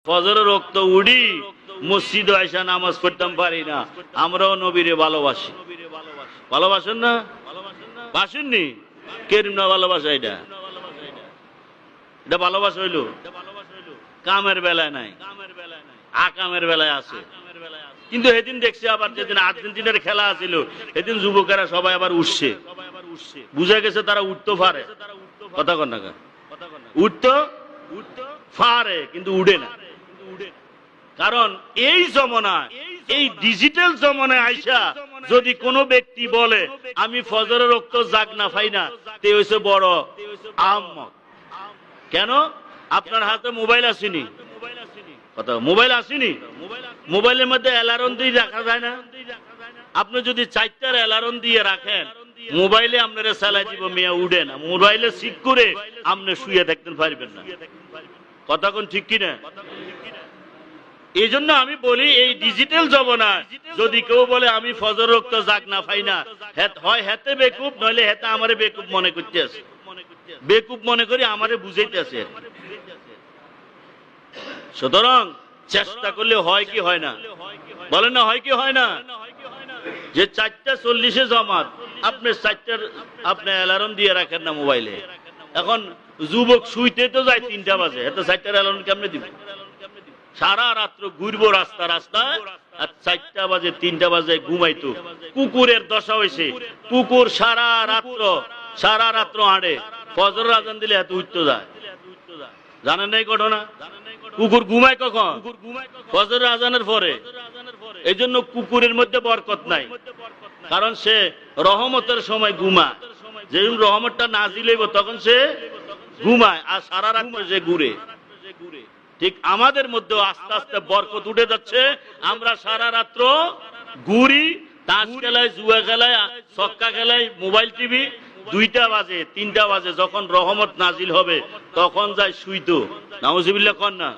ফজরের রক্ত উড়ি মসজিদে আইসা নামাজ পড়তাম পারি না। আমরাও নবীরে ভালোবাসি। ভালোবাসেন না? বাসেননি? কেরম না ভালোবাসা? এটা এটা ভালোবাসা হইল? কামের বেলায় নাই, আকামের বেলায় আছে। কিন্তু সেদিন দেখছি আবার যেদিন আর্জেন্টিনার খেলা আছিল সেদিন যুবকেরা সবাই আবার উঠছে। বুঝা গেছে তারা উঠতে পারে। কথা কন না? উঠতো পারে কিন্তু উঠে না। কারণ এই জমানায়, এই ডিজিটাল জমানায় আইসা যদি কোনো ব্যক্তি বলে আমি ফজরের রক্ত জাগ না পাই না, তে হইছে বড় আহম্মক। কেন? আপনার হাতে মোবাইল আসেনি? কথা, মোবাইল আসেনি? মোবাইলের মধ্যে অ্যালার্ম দিয়ে রাখা যায় না? আপনি যদি 4টার অ্যালার্ম দিয়ে রাখেন, মোবাইলে আপনারা চালাই দিব, মেয়া উঠে না। মোবাইলে সিক করে আপনি শুয়ে থাকতে পারবেন না। কথা কোন ঠিক কিনা? এই জন্য আমি বলি এই ডিজিটাল জমানায় যদি কেউ বলে আমি ফজর রক্ত জাগ না পাই না, হয় হেতে বেকুব, নইলে হেতে আমারে বেকুব মনে করতে আছে। বেকুব মনে করি আমারে বুঝাইতে আছে। সুতরাং চেষ্টা করলে হয় কি হয় না? বলেন না, হয় কি হয় না? যে 4:40 জমাত, আপনি 4টার আপনি অ্যালার্ম দিয়ে রাখেন না মোবাইলে। এখন যুবক শুইতে তো যায় 3টা বাজে, এত 4টার অ্যালার্ম কেমনে দিব? সারা রাত্র ঘুরবো রাস্তা রাস্তায়, আর 4টা বাজে 3টা বাজে ঘুমাইতো। কুকুরের দশা হয়েছে, কুকুর সারা রাত্র হাঁটে, ফজর আজান দিলে এত উঠতে যায়। জানেন না এই ঘটনা? কুকুর ঘুমায় কখন? ফজর আজানের পরে। এই জন্য কুকুরের মধ্যে বরকত নাই, কারণ সে রহমতের সময় ঘুমায়। যেদিন রহমতটা নাজিল হইব তখন সে ঘুমায়, আর সারা রাত সে ঘুরে। ঠিক আমাদের মধ্যে আস্তে আস্তে বরকত উঠে যাচ্ছে। আমরা সারা রাত্র ঘুরি, তাস খেলায়, জুয়া খেলায়, ছক্কা খেলায়, মোবাইল টিভি। 2টা বাজে 3টা বাজে যখন রহমত নাজিল হবে তখন যায় শুইতো। নাউজুবিল্লাহ কন না?